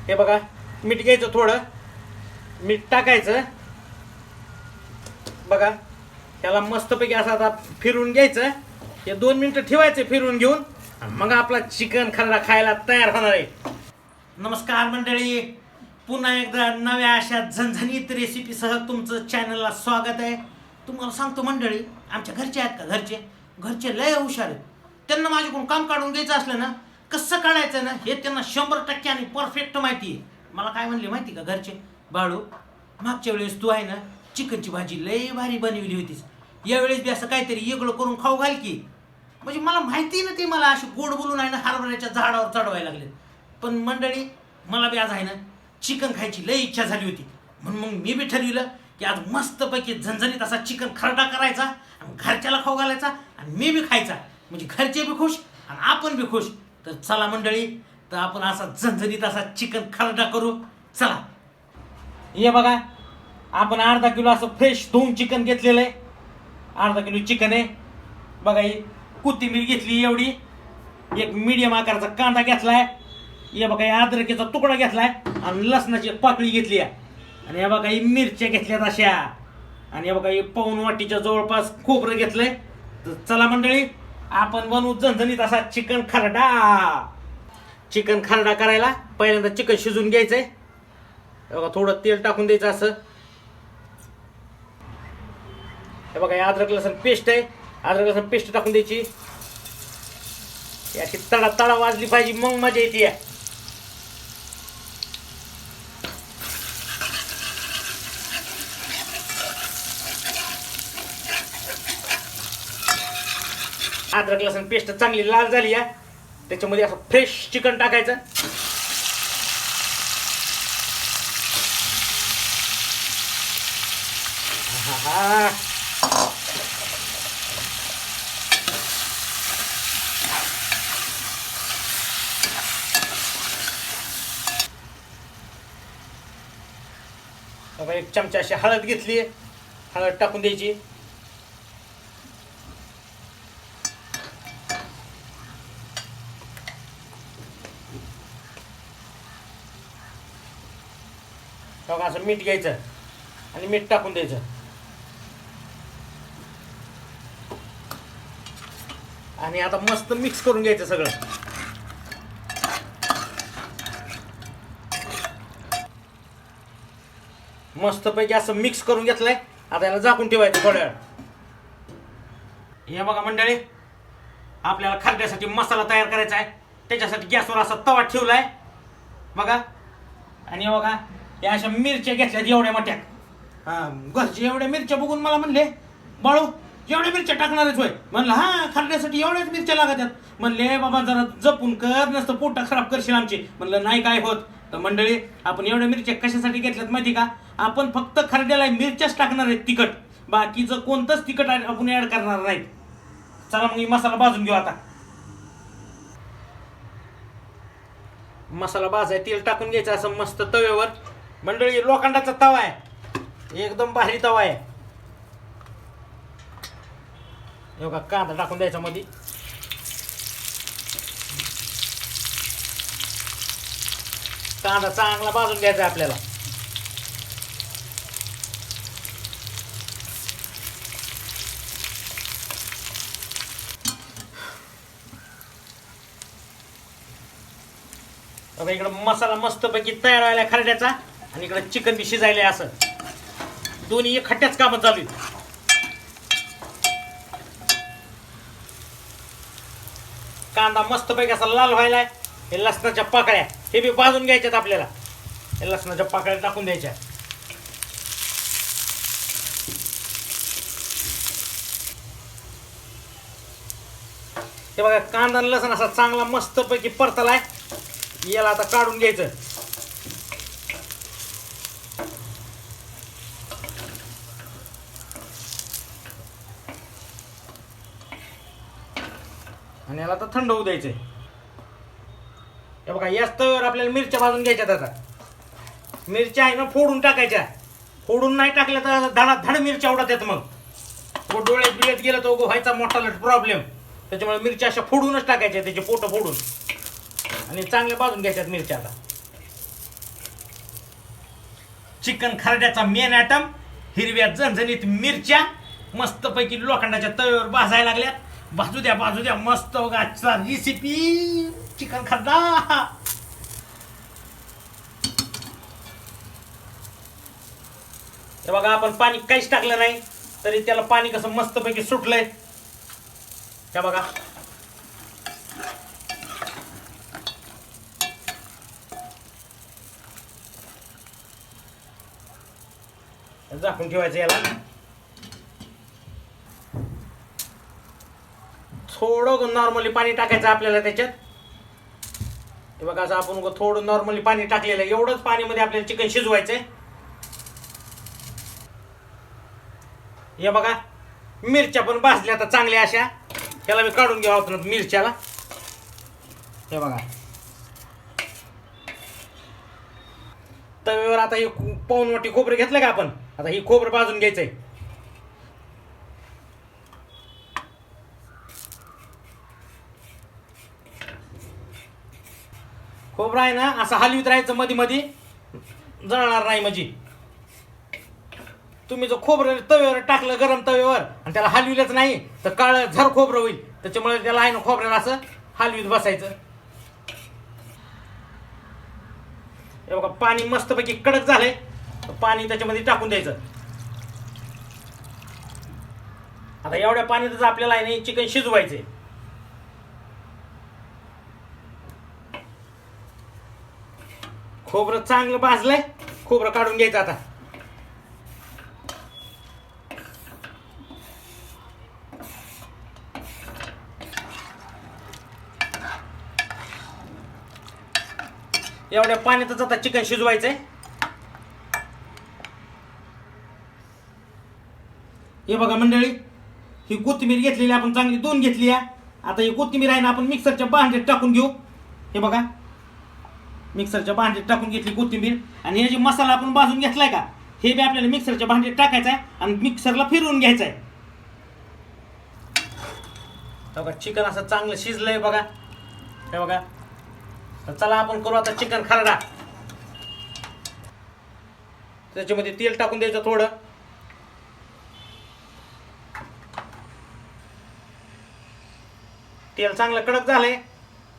हे बघा, मीठ घ्यायचं, थोडं मीठ टाकायचं बघा. त्याला मस्तपैकी असं आता फिरून घ्यायचं. हे 2 मिनिटं ठेवायचं फिरून घेऊन, मग आपला चिकन खरडा खायला तयार होणार आहे. नमस्कार मंडळी, पुन्हा एकदा नव्या अशा झणझणीत रेसिपीसह तुमचं चॅनलला स्वागत आहे. तुम्हाला सांगतो मंडळी, आमच्या घरचे आहेत का, घरचे लय हुशार आहेत. त्यांना माझ्याकडून काम काढून घ्यायचं असलं ना, कसं काढायचं ना हे त्यांना 100% आणि परफेक्ट माहिती आहे. मला काय म्हणले माहिती का घरचे, बाळू मागच्या वेळेस तू आहे ना चिकनची भाजी लय भारी बनवली होतीस, यावेळेस बी असं काहीतरी वेगळं करून खाऊ घाल की. म्हणजे मला माहिती ना ते मला अशी गोड बोलून आहे ना हरभऱ्याच्या झाडावर चढवायला लागले. पण मंडळी मला बी आज आहे ना चिकन खायची लय इच्छा झाली होती, म्हणून मग मी बी ठरविलं की आज मस्तपैकी झणझणीत असा चिकन खरडा करायचा आणि घरच्याला खाऊ घालायचा आणि मी बी खायचा, म्हणजे घरचे बी खुश आणि आपण बी खुश. तर चला मंडळी, तर आपण असा झणझणीत असा चिकन खरडा करू. चला, हे बघा, आपण अर्धा किलो असं फ्रेश धुवून चिकन घेतलेलं आहे. अर्धा किलो चिकन आहे बघा. ही कोथिंबीर घेतली एवढी, एक मीडियम आकाराचा कांदा घेतलाय, हे बघा, हे अद्रकीचा तुकडा घेतलाय आणि लसणाची पाकळी घेतली आहे. आणि हे बघा, ही मिरच्या घेतल्यात अशा, आणि हे बघा, ही पाऊण वाटीच्या जवळपास खोबरं घेतलंय. तर चला मंडळी, आपण बनवू झणझणीत असा चिकन खरडा. चिकन खरडा करायला पहिल्यांदा चिकन शिजून घ्यायचंय. बघा, थोडं तेल टाकून द्यायचं असं. हे बघा, हे अद्रक लसूण पेस्ट आहे, अद्रक लसूण पेस्ट टाकून द्यायची. अशी तडा तडा वाजली पाहिजे, मग मजा येते. अद्रक लसूण पेस्ट चांगली लाल झाली आहे, त्याच्यामध्ये असं फ्रेश चिकन टाकायचं. हा, एक चमचा अशी हळद घेतली, हळद टाकून द्यायची. बघा, असं मीठ घ्यायचं आणि मीठ टाकून द्यायचं. आणि आता मस्त मिक्स करून घ्यायचं सगळं. मस्तपैकी असं मिक्स करून घेतलंय. आता याला झाकून ठेवायचं थोड्या वेळ. हे बघा मंडळी, आपल्याला खरड्यासाठी मसाला तयार करायचा आहे. त्याच्यासाठी गॅसवर असा तवा ठेवलाय बघा. आणि बघा, या अशा मिरच्या घेतल्यात एवढ्या मोठ्या. घरचे एवढ्या मिरच्या बघून मला म्हणले, बाळू एवढ्या मिरच्या टाकणारच होय. म्हणलं हा, खरड्यासाठी एवढ्याच मिरच्या लागतात. म्हणले बाबा जरा जपून कर, नसतं पोटा खराब करशील आमची. म्हणलं नाही काय होत. तर मंडळी, आपण एवढ्या मिरच्या कशासाठी घेतल्यात माहिती का? आपण फक्त खरड्याला मिरच्याच टाकणार आहेत तिखट, बाकीचं कोणतंच तिखट आपण ऍड करणार नाही. चला मग मसाला भाजून घेऊ. आता मसाला भाजाय तेल टाकून घ्यायचं असं मस्त तव्यावर. मंडळी, लोखंडाचा तवा आहे, एकदम भारी तवा आहे. हे बघा, कांदा टाकून द्यायचा मध्ये. कांदा चांगला भाजून घ्यायचा आपल्याला. बघा, इकडं मसाला मस्तपैकी तयार व्हायला खरड्याचा, आणि इकडं चिकन बी शिजायलंय. असं दोन्ही एक खट्ट्याच कामं चालू आहेत. कांदा मस्तपैकी असा लाल व्हायलाय. हे लसणाच्या पाकळ्या हे बी भाजून घ्यायच्यात आपल्याला. हे लसणाच्या पाकळ्या टाकून द्यायच्या. हे बघा, कांदा आणि लसण असा चांगला मस्तपैकी परतलाय. याला आता काढून घ्यायचं. आणि याला आता थंड होऊ द्यायचंय. हे बघा, याच तव्यावर आपल्याला मिरच्या भाजून घ्यायच्यात. आता मिरच्या आहे ना फोडून टाकायच्या. फोडून नाही टाकल्या तर धडाधड मिरच्या उडत आहेत. मग डोळ्यात बिळ्यात गेलं तर व्हायचा मोठा प्रॉब्लेम. त्याच्यामुळे मिरच्या अशा फोडूनच टाकायच्या, त्याचे पोटं फोडून, आणि चांगल्या भाजून घ्यायच्यात मिरच्या. आता चिकन खरड्याचा मेन आयटम हिरव्या झणझणीत मिरच्या मस्तपैकी लोखंडाच्या तव्यावर भाजायला लागल्यात। भाजू द्या मस्त बघा आजचा रेसिपी चिकन खरडा। हे बघा आपण पाणी काहीच टाकलं नाही तरी त्याला पाणी कसं मस्तपैकी सुटलंय। हे बघा झाकून ठेवायचं याला। थोडं नॉर्मली पाणी टाकायचं आपल्याला त्याच्यात। हे बघा असं आपण थोडं नॉर्मली पाणी टाकलेलं आहे, एवढंच पाणीमध्ये आपल्याला चिकन शिजवायचंय। हे बघा मिरच्या पण भाजल्या आता चांगल्या अशा, त्याला मी काढून घ्यावं आपण मिरच्याला। हे बघा तव्यावर आता ही पाऊण वाटी खोबरं घेतलं का आपण, आता ही खोबरं भाजून घ्यायचंय। खोबरं आहे ना असं हलवीत राहायचं, मध्ये मध्ये जळणार नाही। म्हणजे तुम्ही जर खोबरं तव्यावर टाकलं गरम तव्यावर आणि त्याला हलविलंच नाही तर काळं झर खोबरं होईल, त्याच्यामुळे त्याला आहे ना खोबऱ्याला असं हलवीत बसायचं। हे बघा पाणी मस्तपैकी कडक झालंय, पाणी त्याच्यामध्ये टाकून द्यायचं। आता एवढ्या पाण्यातच आपल्याला आहे ना चिकन शिजवायचंय। खोबरं चांगलं भाजलंय, खोबरं काढून घ्यायचं आता। एवढ्या पाण्यातच आता चिकन शिजवायचंय। हे बघा मंडळी ही कोथिंबीर घेतलेली आपण चांगली 2 घेतली आहे। आता ही कोथिंबीर आहे ना आपण मिक्सरच्या भांड्यात टाकून घेऊ। हे बघा मिक्सरच्या भांड्यात टाकून घेतली कोथिंबीर, आणि हे जे मसाला आपण भाजून घेतलाय का हे बी आपल्याला मिक्सरच्या भांड्यात टाकायचा आहे आणि मिक्सरला फिरवून घ्यायचं आहे। बघा चिकन असं चांगलं शिजलंय बघा। हे बघा चला आपण करू आता चिकन खरडा। त्याच्यामध्ये तेल टाकून द्यायचं थोडं। तेल चांगलं कडक झालंय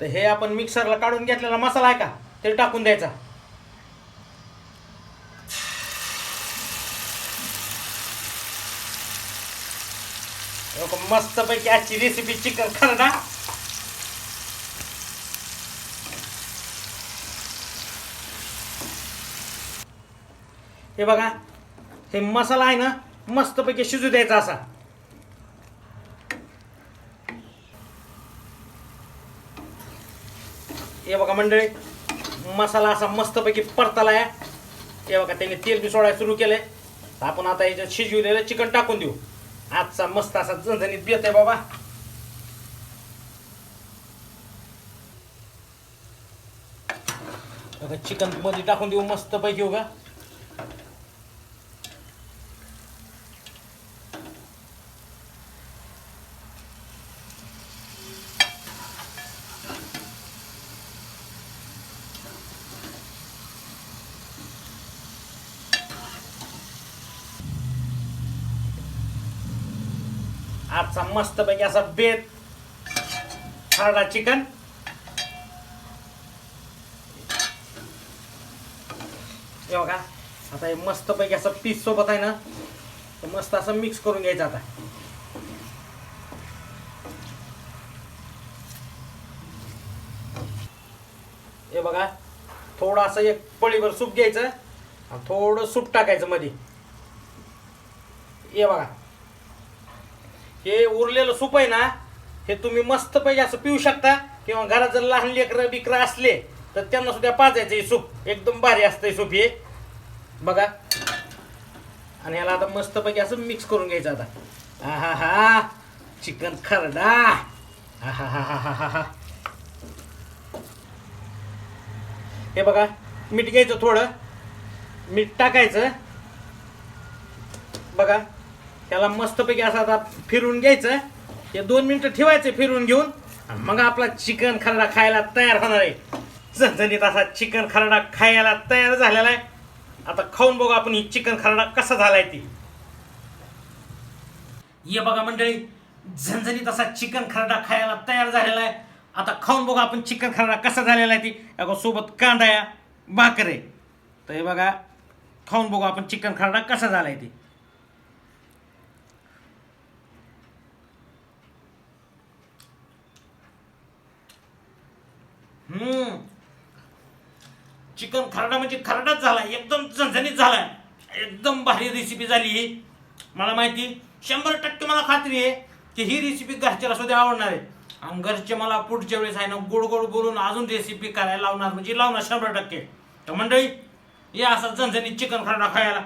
तर हे आपण मिक्सरला काढून घेतलेला मसाला आहे का ते टाकून द्यायचा। मस्तपैकी आजची रेसिपी चिकन खरडा। हे बघा हे मसाला आहे ना मस्तपैकी शिजू द्यायचा असा। हे बघा मंडळी मसाला असा मस्तपैकी परतालाय। हे बघा त्याने तेल बी सोडायला सुरू केलंय। आपण आता याच्यात शिजवलेलं चिकन टाकून देऊ। आजचा मस्त असा झणझणीत बेत आहे बाबा। बघा चिकन मध्ये टाकून देऊ मस्तपैकी बघा। आजचा मस्तपैकी असा बेत खरडा चिकन। हे बघा आता हे मस्तपैकी असं पीस सोबत आहे ना तर मस्त असं मिक्स करून घ्यायचं आता। हे बघा थोडं असं एक पळीभर सूप घ्यायचं आणि थोडं सूप टाकायचं मध्ये। हे बघा हे उरलेलं सूप आहे ना हे तुम्ही मस्तपैकी असं पिऊ शकता, किंवा घरात जर लहान लेकरं बिकरं असले तर त्यांना सुद्धा पाजायचं हे सूप। एकदम भारी असतं सूप हे बघा। आणि ह्याला आता मस्तपैकी असं मिक्स करून घ्यायचं आता। हा हा चिकन खरडा। हा हा हा हा हा हा। हे बघा मीठ घ्यायचं, थोडं मीठ टाकायचं बघा। त्याला मस्तपैकी असं आता फिरून घ्यायचं। हे 2 मिनिटं ठेवायचं फिरून घेऊन, मग आपला चिकन खरडा खायला तयार होणार आहे। झणझणीत असा चिकन खरडा खायला तयार झालेला आहे। आता खाऊन बघू आपण ही चिकन खरडा कसा झालाय ती. ये बघा मंडळी, झणझणीत असा चिकन खरडा खायला तयार झालेला आहे. आता खाऊन बघू आपण चिकन खरडा कसा झालेला आहे ती. सोबत कांदा या भाकर आहे. तर हे बघा, खाऊन बघू आपण चिकन खरडा कसा झालाय ती. चिकन खरडा म्हणजे खरडाच झाला, एकदम झणझणीत झालाय, एकदम भारी रेसिपी झाली ही. मला माहिती 100% मला खात्री आहे की ही रेसिपी घरच्याला सुद्धा आवडणार आहे. आणि घरचे मला पुढच्या वेळेस आहे ना गोड गोड बोलून अजून रेसिपी करायला लावणार, म्हणजे लावणार 100%. तर मंडळी, या असा झणझणीत चिकन खरडा खायला.